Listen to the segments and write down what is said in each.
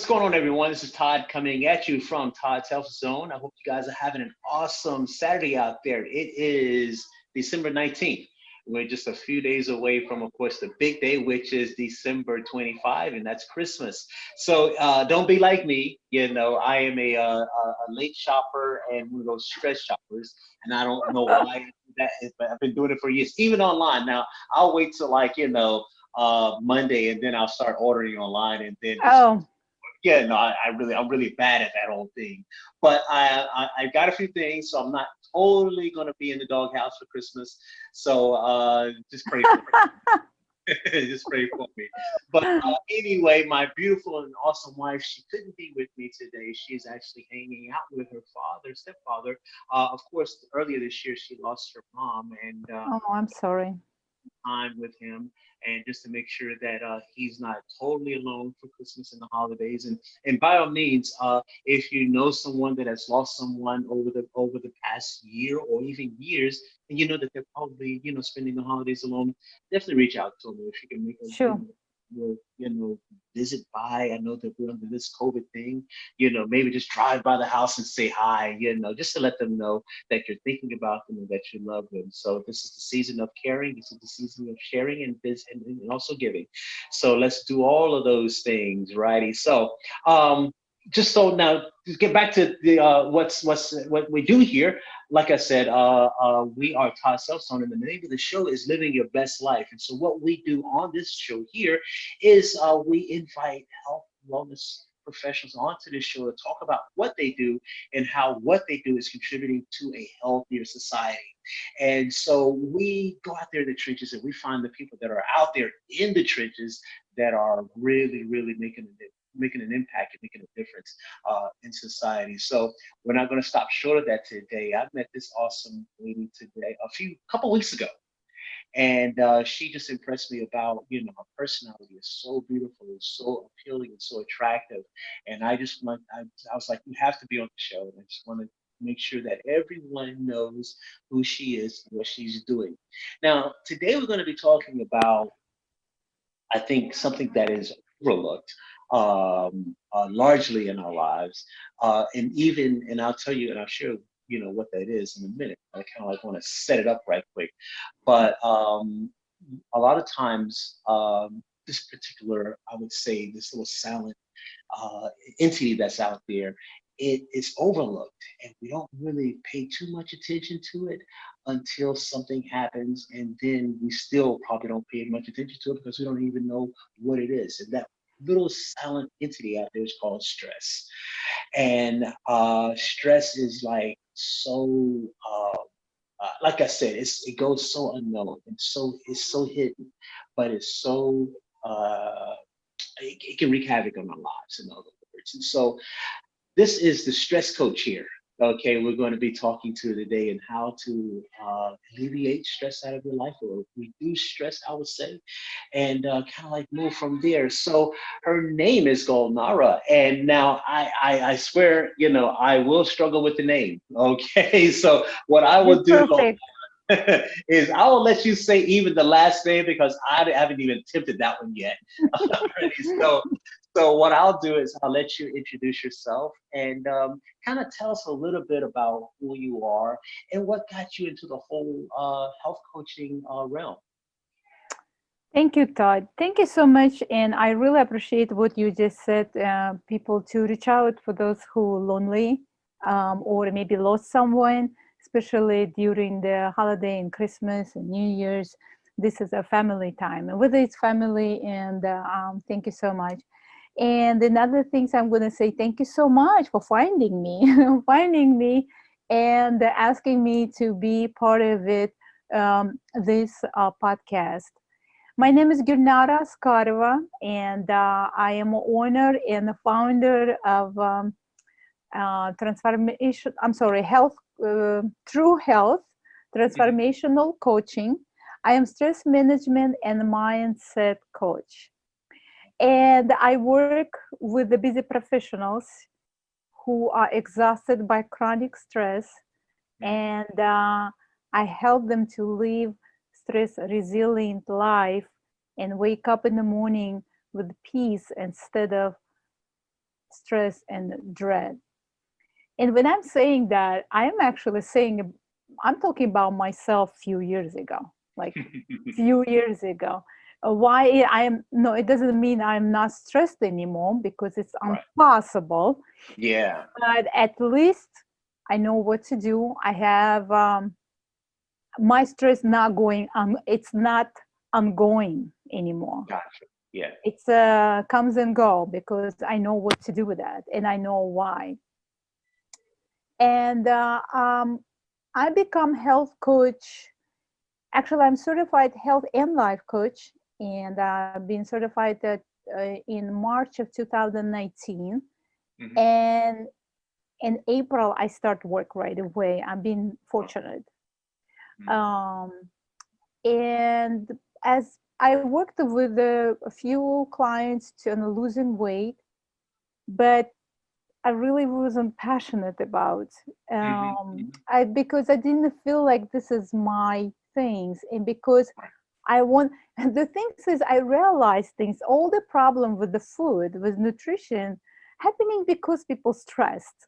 going on, everyone? This is Todd coming at you from Todd's Health Zone. I hope you guys are having an awesome Saturday out there. It is December 19th. We're just a few days away from, of course, the big day, which is December 25, and that's Christmas. So don't be like me. You know, I am a late shopper and one of those stress shoppers, and I don't know why that is, but I've been doing it for years, even online. Now, I'll wait till Monday, and then I'll start ordering online, and then just Oh, yeah, no, I'm really bad at that whole thing. But I've got a few things, so I'm not totally gonna be in the doghouse for Christmas. So just pray for me. Just pray for me. But anyway, my beautiful and awesome wife, she couldn't be with me today. She's actually hanging out with her stepfather. Of course, earlier this year she lost her mom, and oh, I'm sorry. time with him and just to make sure that he's not totally alone for Christmas and the holidays. And by all means, if you know someone that has lost someone over the past year or even years, and you know that they're probably spending the holidays alone, definitely reach out to them if you can make a Sure. visit by. I know that we're under this COVID thing. Maybe just drive by the house and say hi. Just to let them know that you're thinking about them and that you love them. So this is the season of caring. This is the season of sharing and also giving. So let's do all of those things, righty? So just so now to get back to the what we do here. Like I said, we are Todd Selfstone, and the name of the show is Living Your Best Life. And so what we do on this show here is we invite health wellness professionals onto this show to talk about what they do and how what they do is contributing to a healthier society. And so we go out there in the trenches and we find the people that are out there in the trenches that are really, really making an impact and making a difference in society. So we're not going to stop short of that today. I met this awesome lady today couple weeks ago, and she just impressed me about her personality is so beautiful, it's so appealing, and so attractive. And I was like, you have to be on the show. And I just want to make sure that everyone knows who she is and what she's doing. Now, today we're going to be talking about, I think, something that is overlooked largely in our lives, and I'll tell you, and I'll share, what that is in a minute. I kind of like want to set it up right quick, but a lot of times, this particular, I would say, this little silent entity that's out there, it is overlooked, and we don't really pay too much attention to it until something happens, and then we still probably don't pay much attention to it because we don't even know what it is. And that little silent entity out there is called stress. And stress is like so like I said, it goes so unknown and it's so hidden, but it's so it can wreak havoc on our lives, in other words. And so this is the stress coach here. Okay, we're going to be talking to today and how to alleviate stress out of your life or reduce stress, I would say, and kind of like move from there. So her name is Gulnara, and now I swear, I will struggle with the name. Okay, so what I You're will do, perfect. is I will let you say even the last name because I haven't even attempted that one yet. Already. So what I'll do is I'll let you introduce yourself and kind of tell us a little bit about who you are and what got you into the whole health coaching realm. Thank you, Todd. Thank you so much. And I really appreciate what you just said. People to reach out for those who are lonely or maybe lost someone, especially during the holiday and Christmas and New Year's. This is a family time, and whether it's family, and thank you so much. And another things I'm going to say, thank you so much for finding me, finding me, and asking me to be part of it. This podcast. My name is Gulnara Asgarova, and I am owner and the founder of transformation. I'm sorry, health, True Health, transformational coaching. I am stress management and mindset coach, and I work with the busy professionals who are exhausted by chronic stress, and I help them to live stress resilient life and wake up in the morning with peace instead of stress and dread. And when I'm saying that, I'm actually saying, I'm talking about myself few years ago, like few years ago. Why I am, no, it doesn't mean I'm not stressed anymore because it's Right. impossible, Yeah. but at least I know what to do. I have my stress not going on, it's not ongoing anymore. Gotcha. Yeah. It's comes and go because I know what to do with that and I know why. And I become health coach. Actually, I'm certified health and life coach, and I've been certified in March of 2019. Hmm. And in April, I start work right away. I've been Oh, fortunate. mm, Um, and as I worked with a few clients to on losing weight, but I really wasn't passionate about mhm, mhm. I because I didn't feel like this is my things, and because I want the things is I realized things all the problem with the food with nutrition happening because people stressed,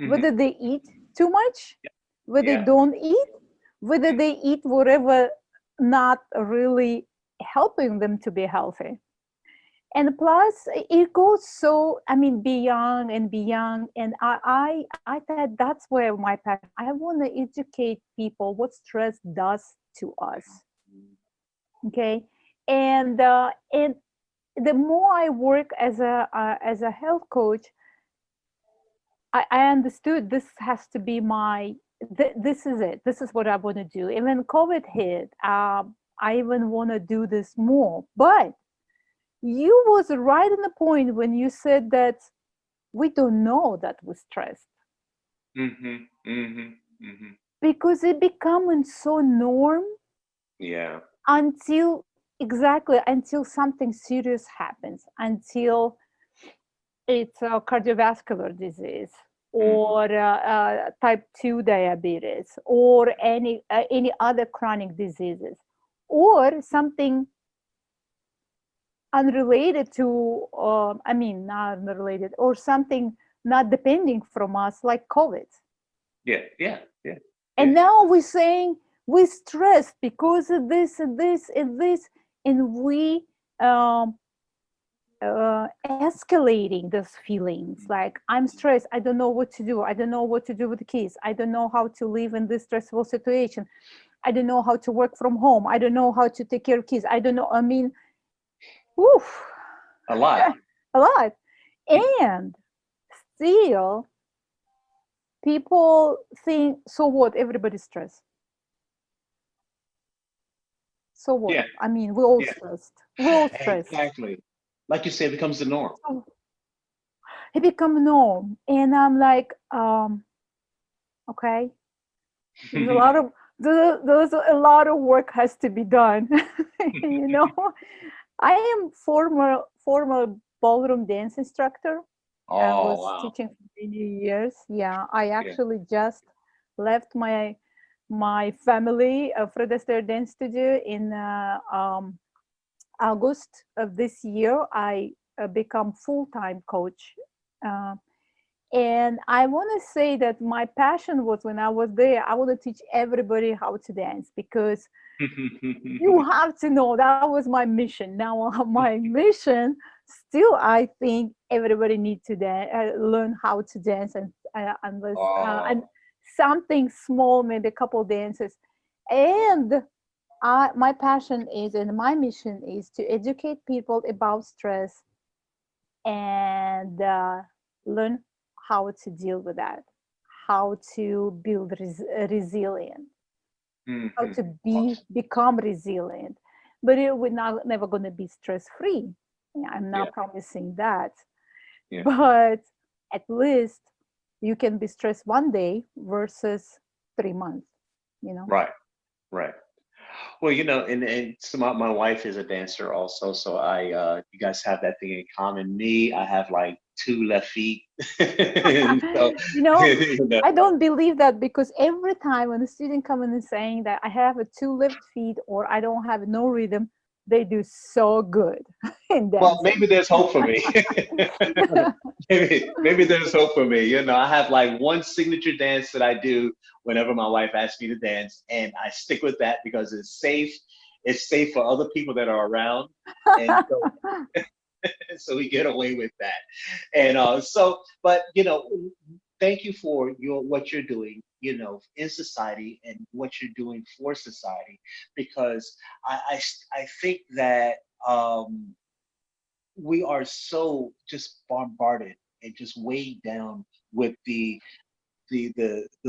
whether Mhm. they eat too much, whether they Yeah. don't eat, whether Mm. they eat whatever not really helping them to be healthy. And plus it goes so, I mean, beyond and beyond. And I thought that's where my passion, I want to educate people what stress does to us. Mm. Okay. And the more I work as a health coach, I understood this has to be my this is it, this is what I want to do. And when COVID hit, I even want to do this more. But you was right in the point when you said that we don't know that we're stressed Mhm. Mhm. Mhm. because it becoming so norm Yeah. until exactly until something serious happens, until it's a cardiovascular disease Mhm. or type 2 diabetes or any other chronic diseases or something unrelated to I mean not unrelated or something not depending from us like COVID. Yeah. Yeah. Yeah. And Yeah. now we're saying we're stressed because of this and this and this, and we um, escalating those feelings like I'm stressed, I don't know what to do, I don't know what to do with the kids, I don't know how to live in this stressful situation, I don't know how to work from home, I don't know how to take care of kids, I don't know, I mean, oof, A lot. a lot. And still people think, so what, everybody's stressed, so what, Yeah. I mean we're all Yeah. stressed, we're all stressed. Exactly. Like you said, it becomes the norm. So it become norm and I'm like okay, there's a lot of there's a lot of work has to be done. You know, I am former ballroom dance instructor. I Oh was wow. teaching for many years. Yeah, I Yeah. actually just left my family Fred Astaire dance studio in August of this year. I become full-time coach. Uh, and I want to say that my passion was when I was there, I want to teach everybody how to dance because you have to know that was my mission. Now, my mission still, I think everybody needs to learn how to dance and and Oh. something small, maybe a couple dances. And my passion is and my mission is to educate people about stress and learn how to deal with that, how to build resilient, how Mhm. to become resilient. But we're not never going to be stress free. I'm Yeah. not promising that, Yeah. but at least you can be stressed one day versus 3 months. You know. Right. Right. Well, and so my wife is a dancer also, so you guys have that thing in common. Me, I have like two left feet. And so, You know, you know, I don't believe that because every time when a student comes in and saying that I have a two left feet or I don't have no rhythm, They do so good in Well, dancing. maybe there's hope for me. Maybe there's hope for me. I have like one signature dance that I do whenever my wife asks me to dance, and I stick with that because it's safe. It's safe for other people that are around, and so we get away with that. And but thank you for what you're doing, in society and what you're doing for society, because I think that we are so just bombarded and just weighed down with the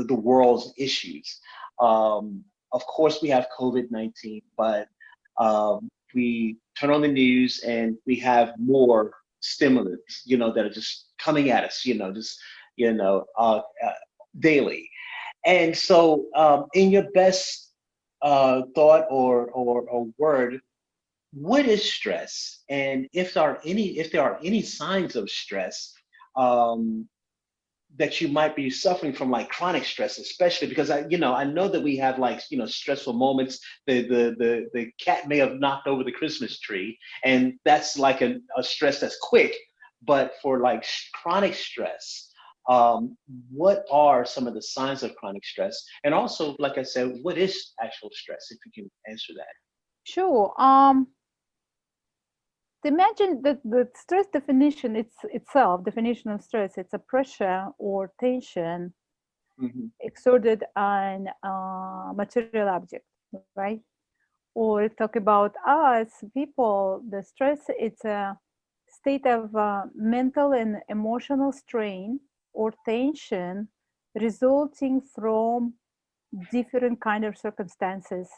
world's issues. Of course, we have COVID-19, but we turn on the news and we have more stimulants, that are just coming at us, just daily. And so, in your best thought or word, what is stress, and if there are any signs of stress, um, that you might be suffering from, like chronic stress, especially because I know that we have, like, stressful moments. The cat may have knocked over the Christmas tree, and that's like a stress that's quick. But for like chronic stress, what are some of the signs of chronic stress? And also, like I said, what is actual stress, if you can answer that? Sure. Imagine that the stress definition, it's itself, definition of stress, it's a pressure or tension Hmm. exerted on material object, right? Or talk about us people, the stress, it's a state of mental and emotional strain or tension resulting from different kind of circumstances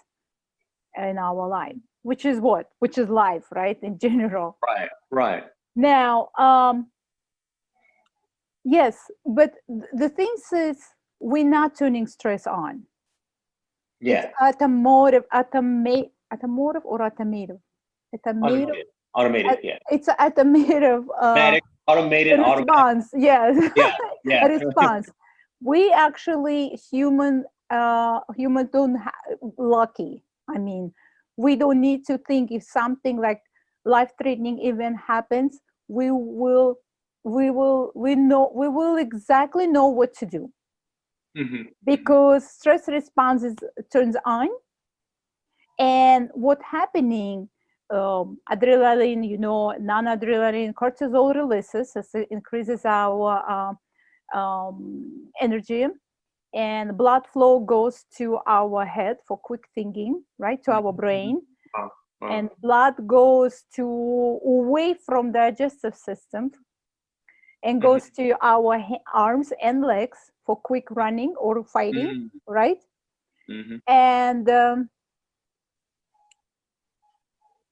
in our life, which is what? Which is life, right? In general. Right, right. Now, yes, but the thing is, we're not turning stress on. It's Yeah. automotive or automative. Automative. Automated. Automated. Yeah. It's automative Automatic. Automated. Automatic. response. Yes, Yeah. a Yeah. response. We actually human don't lucky. I mean, we don't need to think if something like life-threatening event happens. We will exactly know what to do Hmm. Hmm. because stress response turns on. And what happening, adrenaline, non-adrenaline, cortisol releases as it increases our energy, and blood flow goes to our head for quick thinking, right, to our Hmm. brain, Uh, uh, and blood goes to away from digestive system and goes hmm. to our arms and legs for quick running or fighting, Hmm. right? Hmm.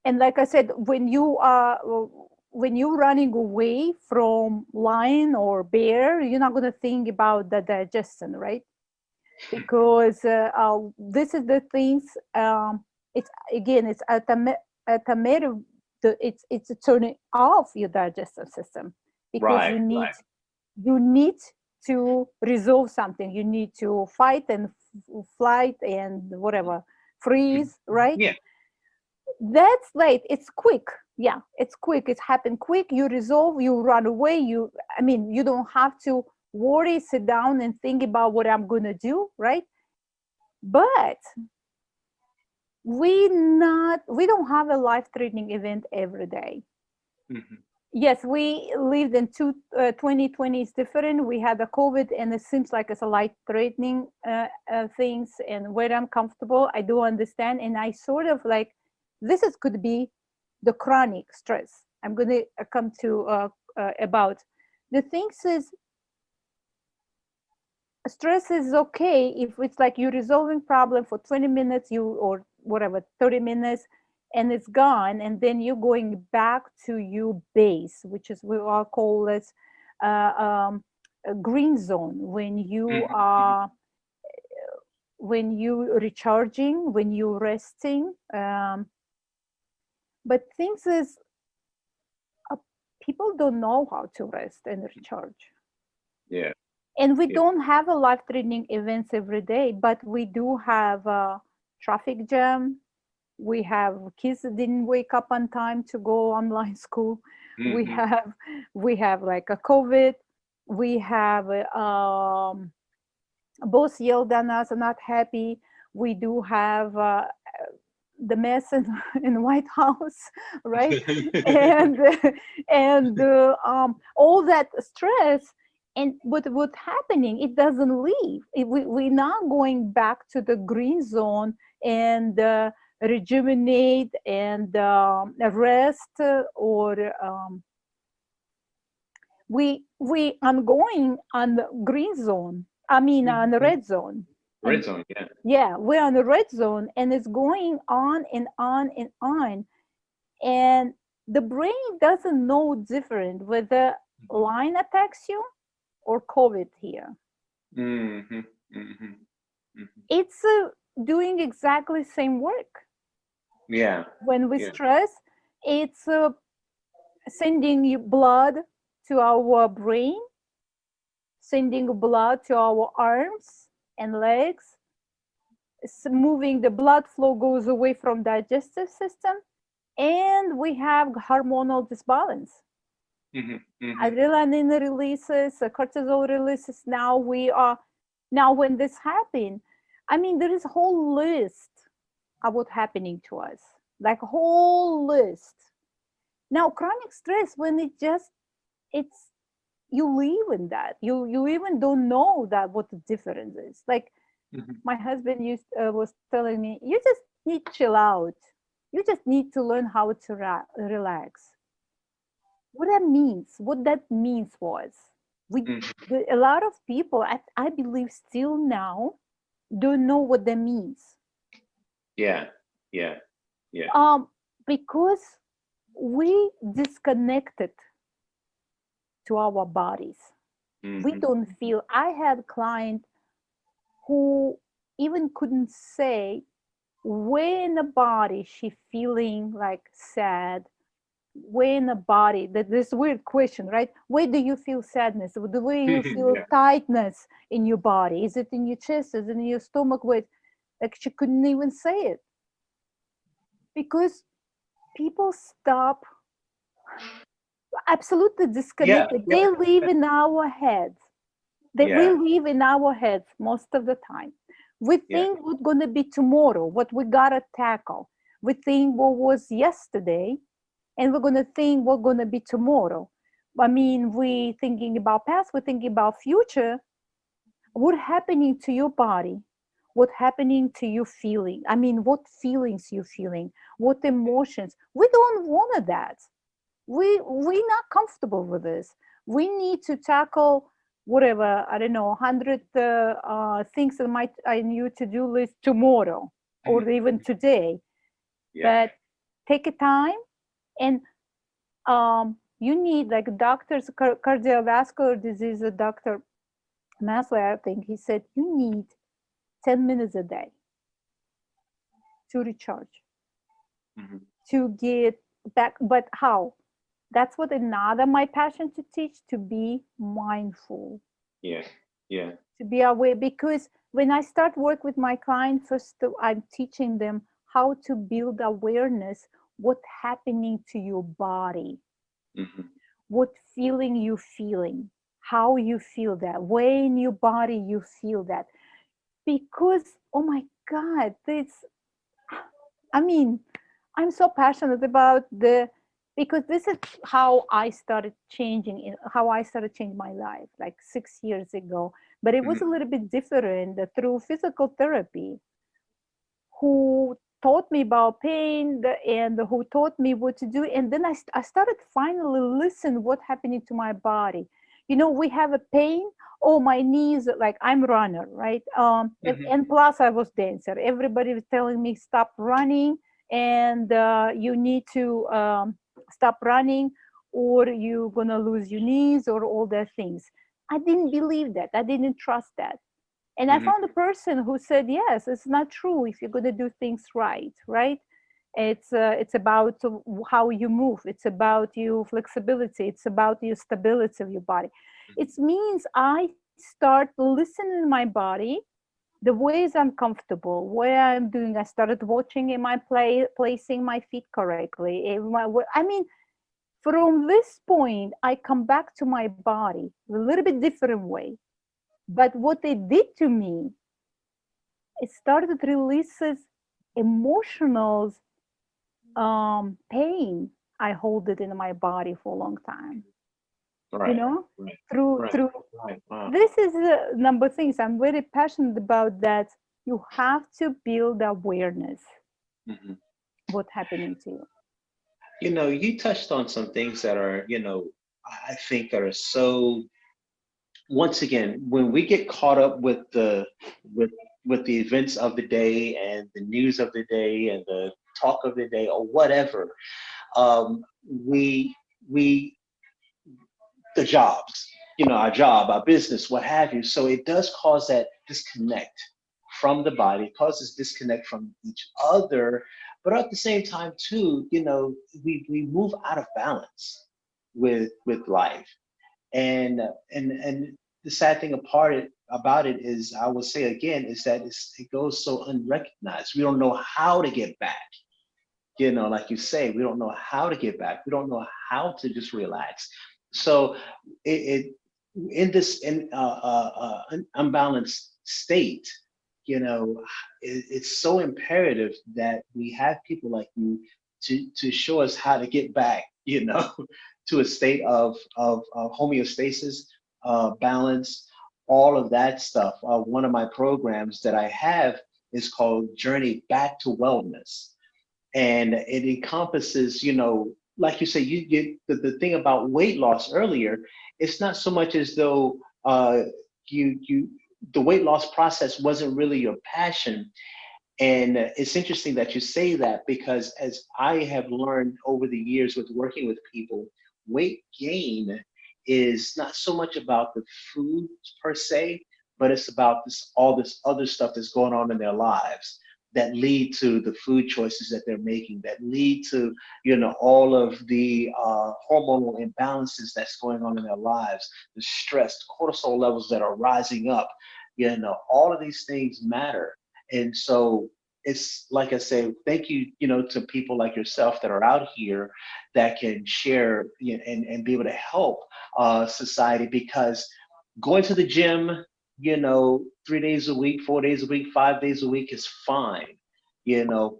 And like I said, when you're running away from lion or bear, you're not going to think about the digestion, right? Because this is the things. It's again, it's at a matter of it's turning off your digestive system because Right. Right. you need to resolve something. You need to fight and flight and whatever, Mhm. freeze, right? Yeah. That's late. It's quick. Yeah, it's quick. It's happened quick. You resolve, you run away. I mean, you don't have to worry, sit down and think about what I'm going to do, right? But we don't have a life-threatening event every day. Hmm. Yes, we lived in 2020 is different. We had a COVID, and it seems like it's a life-threatening things, and where I'm comfortable, I do understand, and I sort of like could be the chronic stress. I'm going to come to about the things is stress is okay if it's like you're resolving problem for 20 minutes, or whatever, 30 minutes, and it's gone, and then you're going back to your base, which is we all call this uh, um, a green zone, Hmm. when you recharging, when you resting. But things is uh, people don't know how to rest and recharge, Yeah. and we Yeah. don't have a life-threatening events every day, but we do have a traffic jam, We have kids that didn't wake up on time to go online school. We Hmm. have we have like a COVID. We have both yelled at us and not happy. We do have the mess in White House, right? And all that stress. And what happening? It doesn't leave. We're not going back to the green zone and rejuvenate and rest, or we ongoing on the green zone. I mean, on the red zone. Red And zone, yeah. yeah, we're on the red zone, and it's going on and on and on. And the brain doesn't know different whether line attacks you or COVID here. Hmm. Hmm. Hmm. It's doing exactly same work. Yeah, When we yeah. stress, it's sending you blood to our brain, sending blood to our arms and legs, moving the blood flow goes away from digestive system, and we have hormonal disbalance. Hmm. Hmm. Adrenaline releases, cortisol releases. Now when this happened, I mean, there is a whole list of what happening to us, like a whole list. Now chronic stress, when it's you live in that, you even don't know that what the difference is. Like Hmm. my husband was telling me, you just need to chill out. You just need to learn how to relax. What that means was, we Hmm. a lot of people, I believe still now, don't know what that means. Yeah, yeah, yeah. um because we disconnected to our bodies. We Hmm. don't feel. I had client who even couldn't say where in the body she feeling like sad, where in the body, that this weird question, right? Where do you feel sadness? The way you feel Yeah. tightness in your body? Is it in your chest? Is it in your stomach? Where, like, she couldn't even say it because people stop, absolutely Yeah, disconnected. yeah, They live in our heads. That we yeah, live in our heads most of the time. We yeah. think what's going to be tomorrow, what we got to tackle. We think what was yesterday, and we're going to think what's going to be tomorrow. I mean, we thinking about past, we're thinking about future. What happening to your body? What happening to you feeling? I mean, what feelings you feeling? What emotions? We don't want that. We're not comfortable with this. We need to tackle whatever, I don't know, 100 things that might I new to do list tomorrow or Mhm. even today. Yeah. But take a time, and you need, like, doctors, cardiovascular disease doctor Maslow, I think he said, you need 10 minutes a day to recharge, Hmm. to get back. But how? That's what another my passion to teach, to be mindful, Yeah, yeah. to be aware. Because when I start work with my client, first I'm teaching them how to build awareness, what happening to your body, Hmm. what feeling you feeling, how you feel that, where in your body you feel that. Because oh my God, it's, I mean, I'm so passionate about the, because this is how I started changing, how I started changing my life like 6 years ago. But it was a Hmm. little bit different through physical therapy, who taught me about pain, and who taught me what to do. And then I started finally listen what happening to my body. We have a pain. Oh, my knees, like, I'm runner, right? Hmm. And plus I was dancer. Everybody was telling me stop running, and you need to stop running, or you're gonna lose your knees, or all the things. I didn't believe that. I didn't trust that. And I Hmm. found a person who said, yes, it's not true if you're going to do things right, right? It's about how you move. It's about your flexibility. It's about your stability of your body. It means I start listening to my body, the ways I'm comfortable, where I'm doing. I started watching, am I placing my feet correctly? I mean, from this point, I come back to my body a little bit different way. But what it did to me, it started releases emotional pain. I hold it in my body for a long time. You Right, know, right, right, through right. Wow. this is the number things I'm very passionate about. That you have to build awareness Mhm. what's happening to you. You touched on some things that are, I think that are so, once again, when we get caught up with with the events of the day and the news of the day and the talk of the day or whatever, we we the jobs, our job, our business, what have you. So it does cause that disconnect from the body, it causes disconnect from each other. But at the same time, too, we move out of balance with life. And the sad thing about it is, I will say again, is that it goes so unrecognized. We don't know how to get back. Like you say, we don't know how to get back. We don't know how to just relax. So it in this unbalanced state, you know, it's so imperative that we have people like you to show us how to get back, to a state of homeostasis, balance, all of that stuff. One of my programs that I have is called Journey Back to Wellness, and it encompasses, like you say, you get the thing about weight loss earlier. It's not so much as though you the weight loss process wasn't really your passion. And it's interesting that you say that, because as I have learned over the years with working with people, weight gain is not so much about the food per se, but it's about all this other stuff that's going on in their lives that lead to the food choices that they're making, that lead to, all of the hormonal imbalances that's going on in their lives, the stress, cortisol levels that are rising up. All of these things matter. And so it's like I say, thank you, to people like yourself that are out here that can share, and be able to help society, because going to the gym, 3 days a week, 4 days a week, 5 days a week is fine,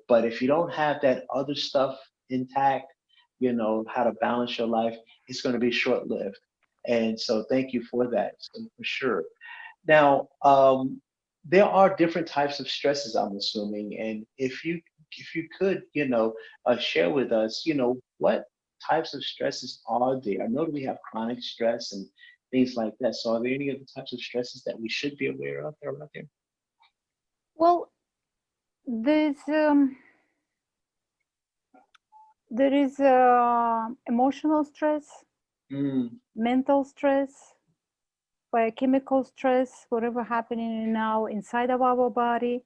but if you don't have that other stuff intact, how to balance your life, it's going to be short lived. And so thank you for that, so for sure. Now, there are different types of stresses, I'm assuming, and if you could, share with us, what types of stresses are there? I know that we have chronic stress and things like that. So, are there any other types of stresses that we should be aware of that are out there? Well, there's there is emotional stress, Mm, mental stress, biochemical stress, whatever happening now inside of our body,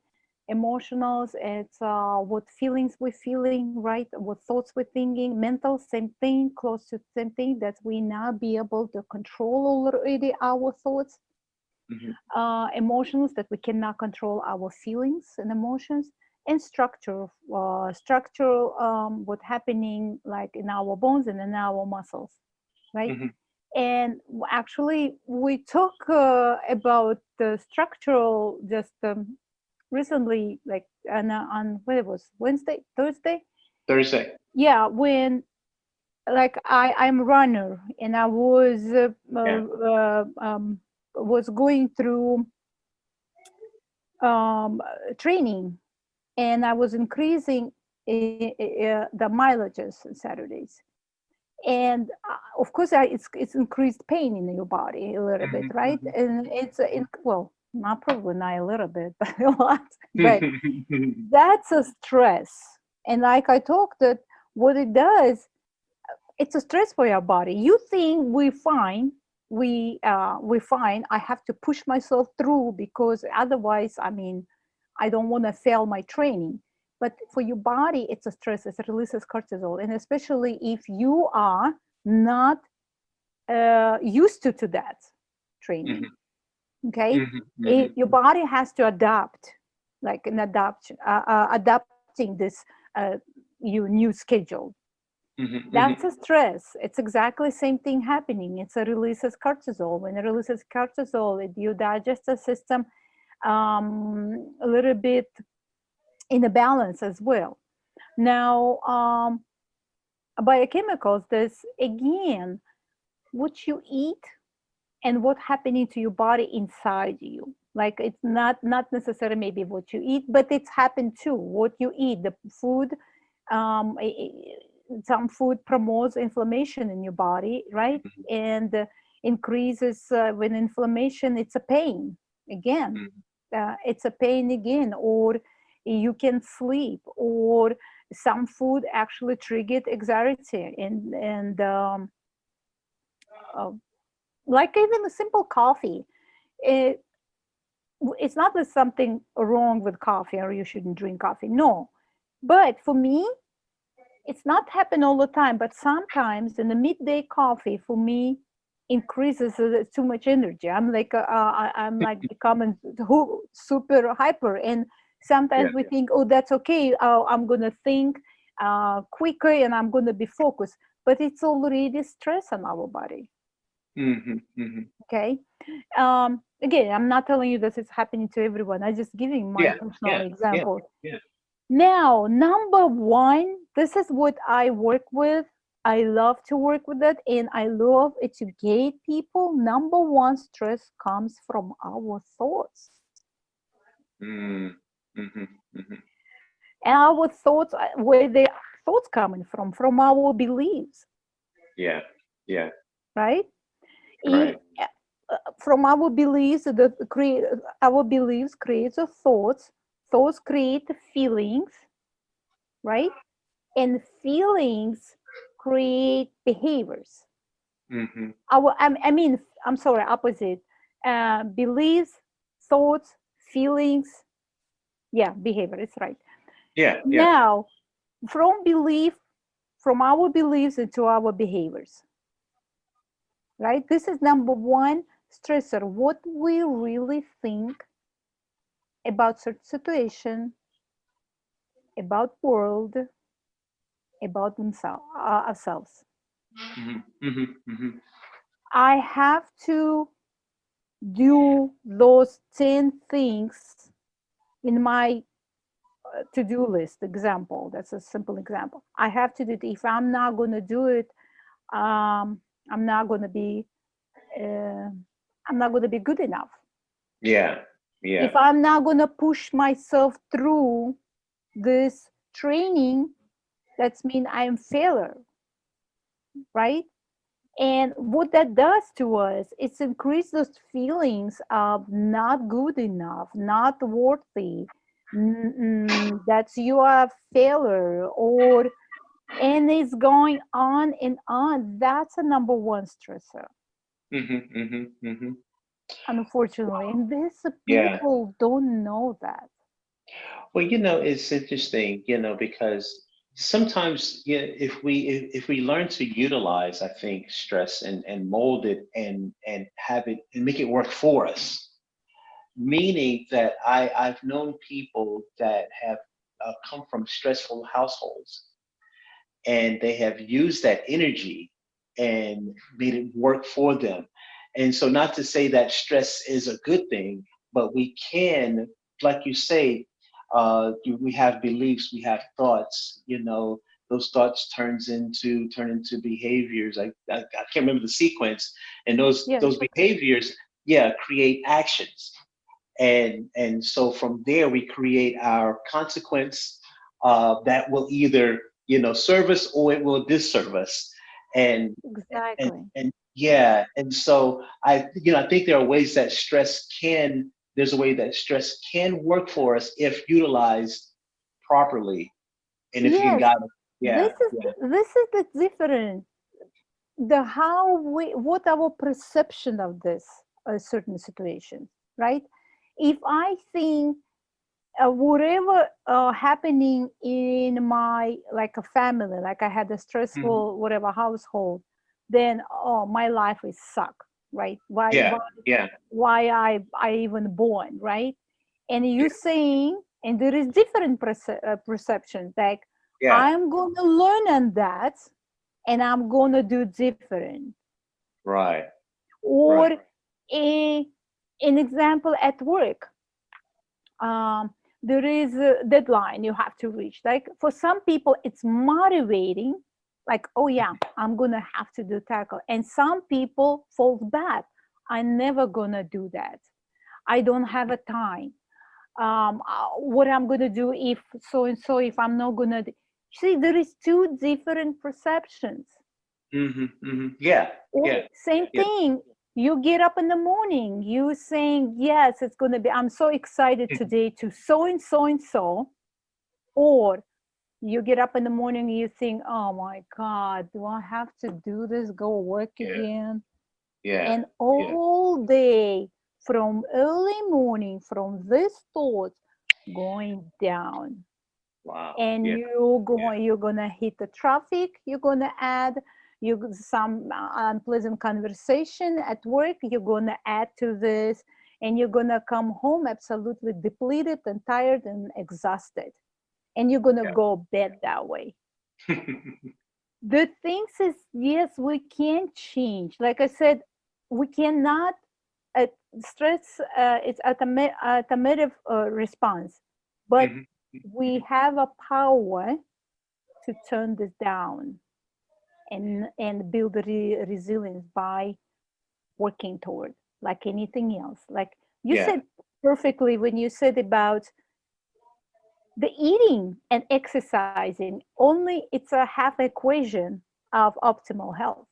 emotionals, it's what feelings we're feeling, right? What thoughts we're thinking, mental, same thing, close to the same thing, that we now be able to control already our thoughts, mhm, emotions, that we cannot control our feelings and emotions, and structural, what happening like in our bones and in our muscles, right? mhm, And actually, we talk about the structural just recently, like on what it was, Wednesday, Thursday. Thursday. Yeah, when like I'm a runner, and I Yeah. was going through um, training, and I was increasing the mileages on Saturdays. And of course, it's increased pain in your body a little bit, Mhm, right? mhm. And well, not probably not a little bit, but a lot. But that's a stress. And like I talked, that what it does, it's a stress for your body. You think we're fine, we're fine. I have to push myself through, because otherwise, I mean, I don't want to fail my training. But for your body, it's a stress. It releases cortisol, and especially if you are not used to that training. Mhm. Okay, Mhm, mhm, your body has to adapt, like an adapting this uh, your new schedule. mhm, That's a mhm. stress. It's exactly same thing happening. It's a releases cortisol. When it releases cortisol, your digestive system a little bit in a balance as well. Now, biochemicals, this again, what you eat and what happening to your body inside you. Like it's not necessarily maybe what you eat, but it's happened too. What you eat, the food, um, some food promotes inflammation in your body, right? And increases when inflammation, it's a pain again. Mhm. It's a pain again, or you can sleep, or some food actually triggered anxiety and uh, like even a simple coffee. It, it's not that something wrong with coffee or you shouldn't drink coffee. No, but for me, it's not happen all the time. But sometimes in the midday coffee, for me, increases too much energy. I'm like becoming super hyper, and Yeah. sometimes we think, oh, that's okay. I'm gonna think quicker and I'm gonna be focused. But it's already stress on our body. Mhm, mhm. Okay, again, I'm not telling you this is happening to everyone. I'm just giving my Yeah, personal yeah, yeah, example. yeah. Now, number one, this is what I work with. I love to work with it and I love educate people. Number one, stress comes from our thoughts. Mm, mhm, mhm. And our thoughts, where the thoughts coming from our beliefs, Yeah, yeah, right? In right. from our beliefs, the create our beliefs creates a thoughts. Thoughts create feelings, right? And feelings create behaviors. Mhm. I mean, I'm sorry, opposite. Beliefs, thoughts, feelings, yeah, behavior. It's right. Yeah, yeah. Now, from belief, from our beliefs into our behaviors, right? This is number one stressor. What we really think about certain situation, about world, about themselves, ourselves. Mhm, mhm, mhm. I have to do those 10 things in my to-do list example. That's a simple example. I have to do it. If I'm not going to do it, I'm not going to be uh, I'm not going to be good enough. Yeah, If yeah. I'm not going to push myself through this training, that's mean I'm failure, right? And what that does to us, it's increase those feelings of not good enough, not worthy, that you are a failure, or and it's going on and on. That's a number one stressor, Mhm, mhm, mhm. unfortunately. And these Yeah. people don't know that. Well, it's interesting, because sometimes, if we learn to utilize, I think, stress and mold it and have it and make it work for us, meaning that I've known people that have come from stressful households and they have used that energy and made it work for them. And so, not to say that stress is a good thing, but we can, like you say, we have beliefs, we have thoughts. Those thoughts turn into behaviors. I can't remember the sequence, and those Yeah, those it's okay. behaviors, yeah, create actions, and so from there we create our consequence that will either serve us or it will disserve us, and and Exactly. and yeah, and so I think there are ways that there's a way that stress can work for us if utilized properly, and if you can Yes, guide it. this Yeah, is yeah. this is the difference. The how we what our perception of this certain situation, right? If I think whatever happening in my like a family, like I had a Hmm. stressful whatever household, then oh my life is suck. right? Yeah. Yeah. Why I even born, right? And you Yeah. saying, and there is different perception, like Yeah. I'm going to learn on that, and I'm going to do different. Right. Or Right. a an example at work, um, there is a deadline you have to reach. Like for some people, it's motivating, like, oh yeah, I'm gonna have to do tackle. And some people fall back. I'm never gonna do that. I don't have a time. What I'm gonna do if so and so, if I'm not gonna see, there is two different perceptions. Mm-hmm. Mm-hmm. Yeah. Or Yeah. same Yeah. thing, you get up in the morning, you saying, yes, it's going to be, I'm so excited today to so and so and so. Or you get up in the morning and you think, oh my God, do I have to do this, go work Yeah. again? Yeah. And Yeah. all day from early morning, from this thought going down, Wow. and Yeah. Yeah. you're gonna hit the traffic, you're gonna add you some unpleasant conversation at work, you're gonna add to this, and you're gonna come home absolutely depleted and tired and exhausted, and you're gonna go bed that way. Yeah. The things is, yes, we can change, like I said, we cannot uh, stress, it's automatic response, but Mhm. we have a power to turn this down and build resilience by working toward, like anything else. Like you Yeah. said perfectly when you said about the eating and exercising, only it's a half equation of optimal health.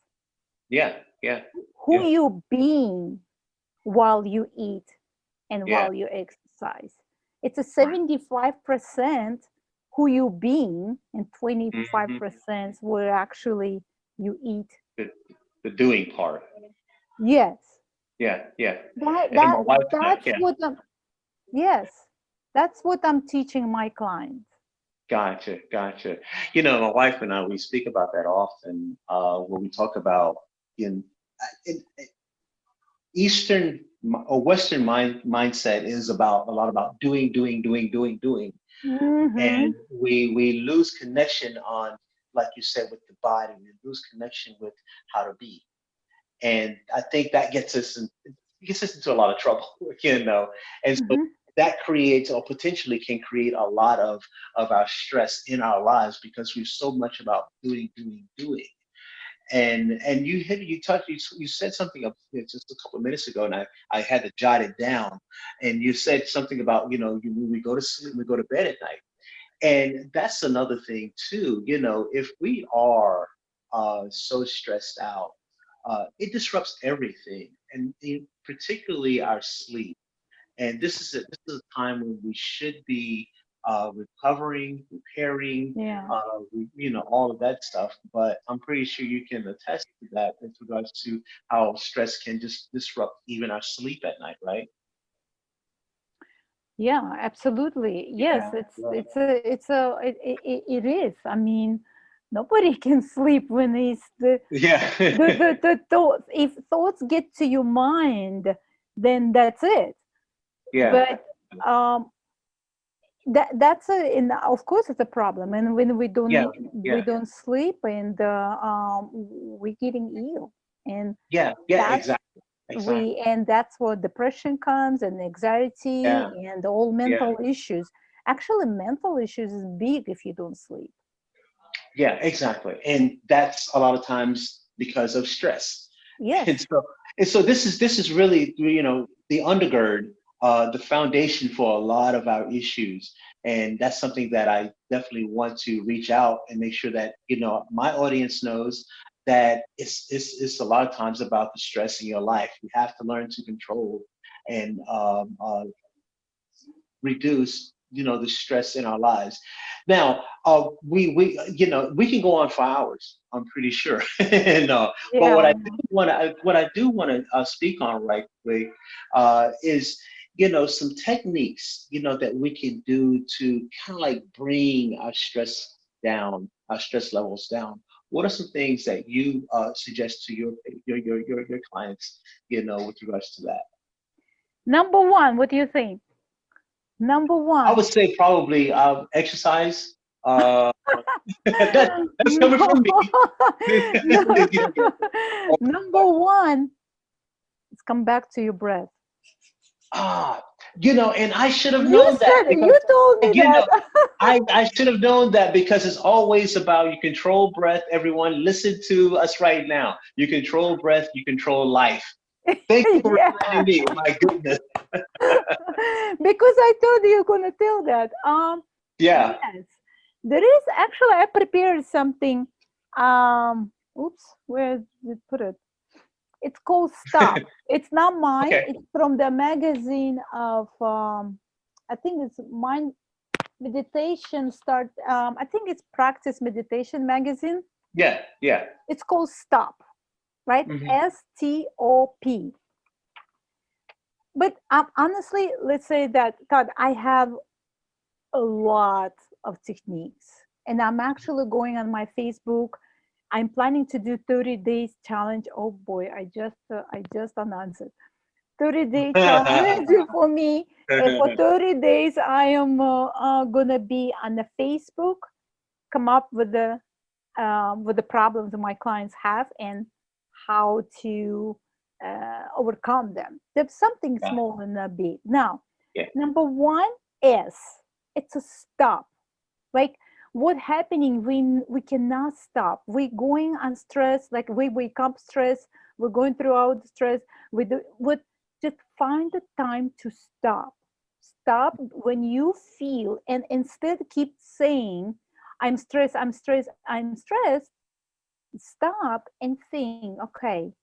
Yeah. Yeah. Who Yeah. you being while you eat and Yeah. while you exercise, it's a Right. 75% who you being, and Hmm. 25% where actually you eat. The, the doing part. Yes, Yeah. Yeah. that And that my wife and I, that's yeah. what I'm, yes, that's what I'm teaching my clients. Gotcha. Gotcha. My wife and I, we speak about that often when we talk about in, in Eastern or Western mindset is about a lot about doing, doing, doing, doing, doing. Mm-hmm. And we lose connection on, like you said, with the body. We lose connection with how to be. And I think that gets us into a lot of trouble, And so Mm-hmm. that creates or potentially can create a lot of our stress in our lives because we're so much about doing, doing, doing. And you said something just a couple of minutes ago, and I had to jot it down. And you said something about we go to sleep, we go to bed at night, and that's another thing too. If we are so stressed out, it disrupts everything, and particularly our sleep. And this is a time when we should be recovering, repairing, Yeah. all of that stuff. But I'm pretty sure you can attest to that with regards to how stress can just disrupt even our sleep at night, right? Yeah, absolutely. Yes, Yeah, yeah, it is. I mean, nobody can sleep when it's yeah, the thoughts. If thoughts get to your mind, then that's it. yeah, But um, that's a, and of course it's a problem. And when yeah, we yeah, don't sleep, and we're getting ill, and yeah, yeah, that's exactly, exactly. and that's where depression comes, and anxiety Yeah, and all yeah, mental issues. Actually, mental issues is big if you don't sleep. yeah, exactly. And that's a lot of times because of stress. And Yes. so, this is really, the undergird, the foundation for a lot of our issues. And that's something that I definitely want to reach out and make sure that, my audience knows that it's a lot of times about the stress in your life. You have to learn to control and reduce the stress in our lives. Now we can go on for hours, I'm pretty sure. And but Yeah. what I do want to speak on right quick is some techniques that we can do to kind of like bring our stress down, our stress levels down. what are some things that you suggest to your clients, with regards to that? Number one, what do you think? Number I would one. say probably exercise. Uh, that's coming No. from me. No. Yeah, yeah. Oh, Number one, let's come back to your breath. Ah, and I should have You known that said, because, you told me you that. know, I should have known that because it's always about you control breath. Everyone, listen to us right now. You control breath, you control life. Thank you for Yeah. reminding me. My goodness. Because I told you you're gonna tell that. Yeah. Yes. There is actually I prepared something. Oops, where did it put it? It's called Stop. It's not mine. Okay. It's from the magazine of I think it's Mind Meditation Start. I think it's Practice Meditation magazine. Yeah. Yeah. It's called Stop, right? Hmm. STOP. But honestly, let's say that Todd, I have a lot of techniques, and I'm actually going on my Facebook. I'm planning to do 30 days challenge. Oh boy, I just announced it. 30-day challenge for me. And for 30 days, I am gonna be on the Facebook, come up with the problems my clients have and how to overcome them. There's something Yeah. small and a big. Now, Yeah. number one is it's a stop. Like what happening when we cannot stop. We going on stress, like we wake up stress, we're going throughout the stress. We do what just find the time to stop. Stop when you feel and instead keep saying, I'm stressed, I'm stressed, I'm stressed. Stop and think, okay,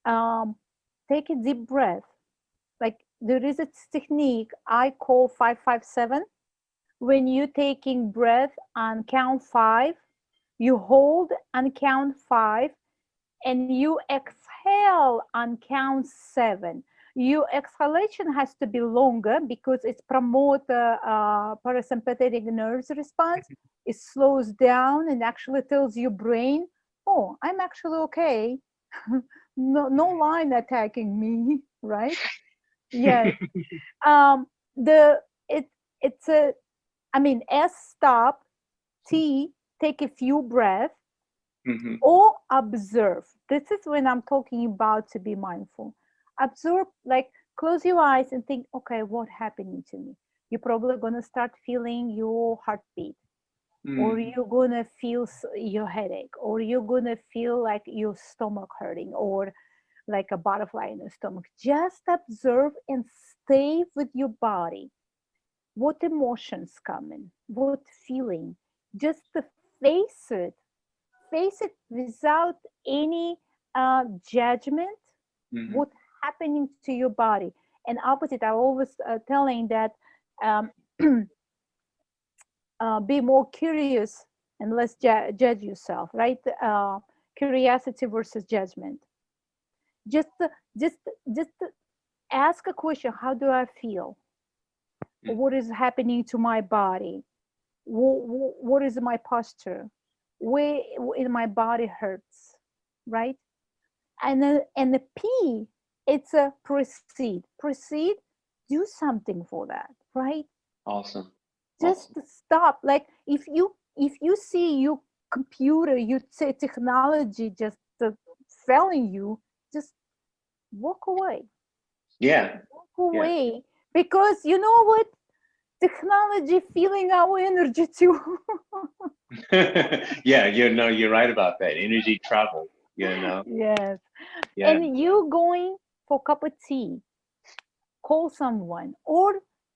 um, take a deep breath. Like there is a technique I call 557. When you're taking breath on count five, you hold on count five and you exhale on count seven. Your exhalation has to be longer because it's promote the parasympathetic nerves response. It slows down and actually tells your brain, "Oh, I'm actually okay. No line attacking me." Right? Yes. Um, the it it's a I mean S stop, T take a few breaths, Hmm. or observe. This is when I'm talking about to be mindful. Observe, like close your eyes and think, okay, what happening to me? You're probably gonna start feeling your heartbeat, or Mm. you're gonna feel your headache, or you're gonna feel like your stomach hurting, or like a butterfly in the stomach. Just observe and stay with your body. What emotions coming? What feeling? Just to face it without any judgment. Hmm. What happening to your body? And opposite, I always telling that um, be more curious and less judge yourself, right? Curiosity versus judgment. Just just just ask a question: how do I feel? What is happening to my body? What is my posture? Where in my body hurts, right? And the P, it's a proceed. Proceed, do something for that, right? Awesome. Just Awesome. stop. Like if you see your computer, you say technology just failing you, just walk away. Yeah. Walk Yeah. away. Because you know what? Technology feeling our energy too. Yeah. You're right about that. Energy travel. You know. Yes. Yeah. And you going for a cup of tea, call someone, or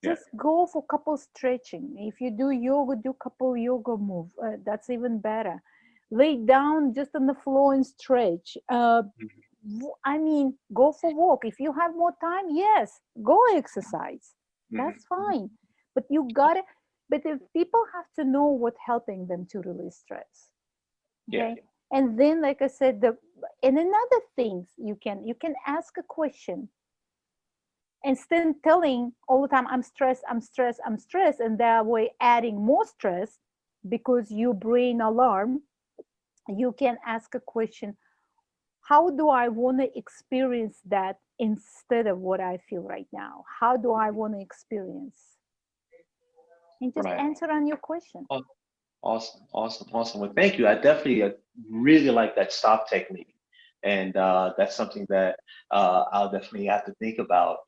Yeah. just go for couple stretching. If you do yoga, do couple yoga move. That's even better. Lay down just on the floor and stretch. Mhm. I mean, go for walk. If you have more time, yes, go exercise. Mhm. That's fine. But you gotta. But if people have to know what helping them to release stress, Yeah. okay. And then, like I said, the and another things you can ask a question instead of telling all the time I'm stressed, I'm stressed, I'm stressed, and that way adding more stress because your brain alarm. you can ask a question, how do I want to experience that instead of what I feel right now? How do I want to experience? And just Right. answer on your question. Aw- Awesome, awesome, awesome. Well, thank you. I definitely really like that stop technique. And that's something that I'll definitely have to think about,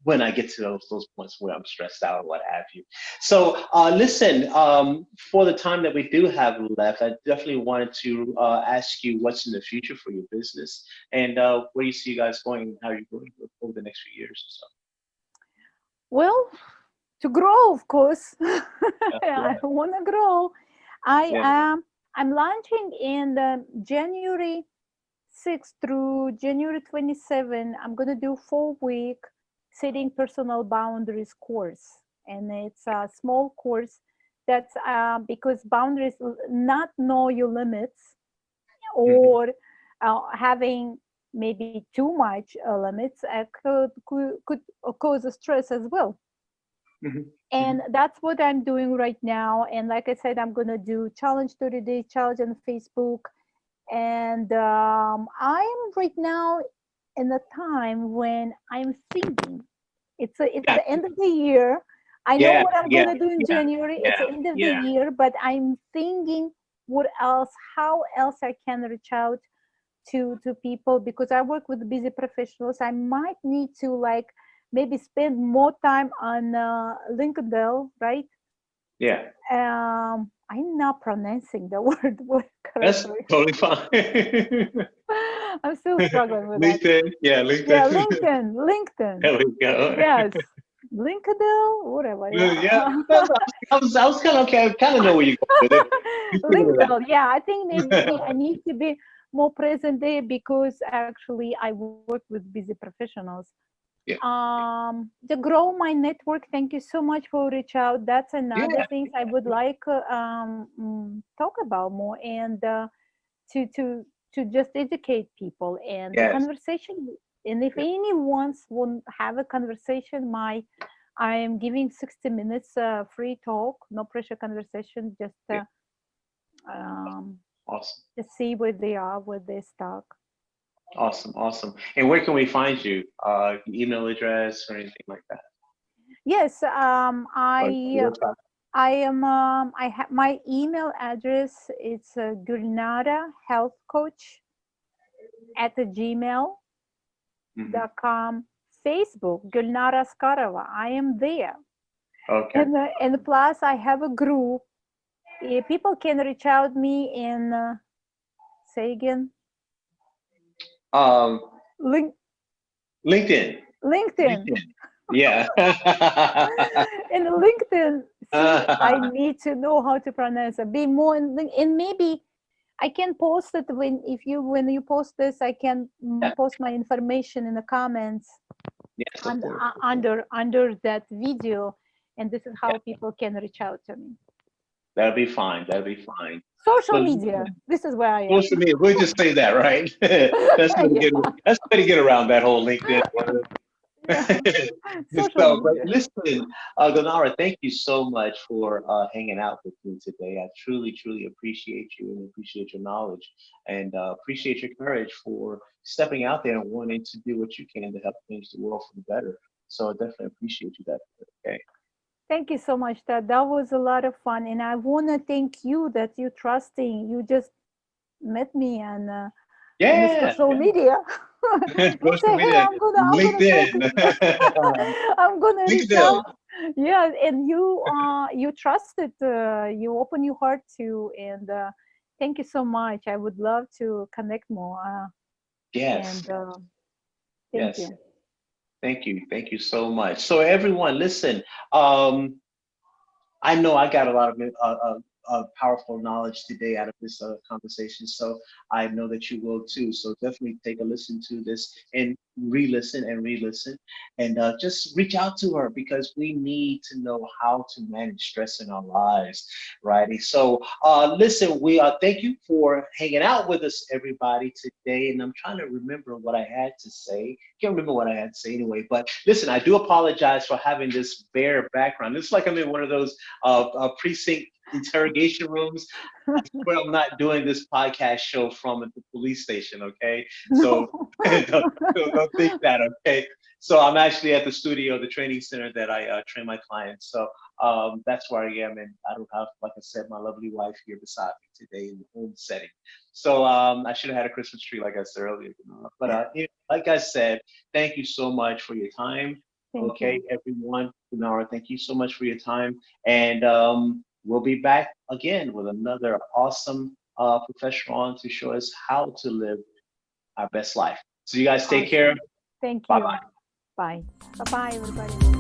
when I get to those points where I'm stressed out or what have you. So listen, for the time that we do have left, I definitely wanted to ask you what's in the future for your business and where you see you guys going and how you're going over the next few years. So, Well, to grow, of course. yeah, I yeah, want to grow. I yeah. am. I'm launching in January 6th through January 27. I'm gonna do 4 week setting personal boundaries course, and it's a small course. That's because boundaries, not know your limits, Hmm. or having maybe too much limits could cause a stress as well. Hmm. And Hmm. that's what I'm doing right now. And like I said, I'm gonna do challenge 30-day challenge on Facebook. And I am right now in a time when I'm thinking. It's Yeah, the end of the year. I know yeah, what I'm yeah, gonna do in yeah, January. It's yeah, the end of the yeah. year, but I'm thinking what else, how else I can reach out to people, because I work with busy professionals. I might need to like maybe spend more time on LinkedIn, right? Yeah. I'm not pronouncing the word That's correctly. totally fine. I'm still struggling with that. LinkedIn, yeah, Yeah, LinkedIn. LinkedIn. There we go. Yes, LinkedIn, whatever. Yeah, Yeah, I was kind of okay. I kind of know where you're going with it. You figured it out. LinkedIn. Yeah, I think maybe I need to be more present there, because actually I work with busy professionals. Yeah, To grow my network, thank you so much for reach out. That's yeah, another things I would like talk about more, and to to just educate people and the yes, conversation. And if yeah, anyone want have a conversation, my I am giving 60 minutes free talk, no pressure conversation, yeah. um, Awesome, just see where they are, where they stuck. awesome, awesome. And where can we find you? Email address or anything like that? Yes, Or your website? I am. I have my email address. It's Gulnara Health Coach at the gmail.com. Hmm. Facebook Gulnara Asgarova. I am there, Okay. and plus I have a group. People can reach out me in say again, Um, link, LinkedIn. LinkedIn. LinkedIn. Yeah. In LinkedIn, see, I need to know how to pronounce it. Be more and maybe I can post it when you post this. I can Yeah. post my information in the comments Yes, of and course, of course. under that video, and this is Yeah, how people can reach out to me. that'll be fine. That'll be fine. Social But media. This is where I am. social media, we'll just say that, right? That's the way to Yeah, get that's the way to get around that whole LinkedIn word. yeah. Social So, but media. listen, Gulnara, thank you so much for hanging out with me today. I truly, truly appreciate you and appreciate your knowledge and appreciate your courage for stepping out there and wanting to do what you can to help change the world for the better. So I definitely appreciate you that. Okay. Thank you so much, Ted. That was a lot of fun, and I want to thank you that you trusting. You just met me on the Yeah. social media. You Social say, "Hey, media, I'm gonna talk. LinkedIn, I'm gonna reach LinkedIn. out." Yeah, and you trusted. You open your heart to, and thank you so much. I would love to connect more. Yes. And thank Yes. you. Thank you. Thank you so much. So everyone, listen. I know I got a lot of powerful knowledge today out of this conversation. So I know that you will too. So definitely take a listen to this and re-listen and re-listen, and just reach out to her because we need to know how to manage stress in our lives, right? So listen, we thank you for hanging out with us, everybody, today. And I'm trying to remember what I had to say. Can't remember what I had to say anyway. But listen, I do apologize for having this bare background. It's like I'm in one of those precinct interrogation rooms. Where I'm not doing this podcast show from at the police station, okay? So No. don't think that, okay? So I'm actually at the studio, the training center that I train my clients. So that's where I am, and I don't have, like I said, my lovely wife here beside me today in the home setting. So I should have had a Christmas tree, like I said earlier, but like I said, thank you so much for your time. Thank Okay, you. everyone, Gulnara, thank you so much for your time, and we'll be back again with another awesome professional on to show us how to live our best life. So you guys take care. Awesome. Thank Bye bye. you. Bye. Bye bye, everybody.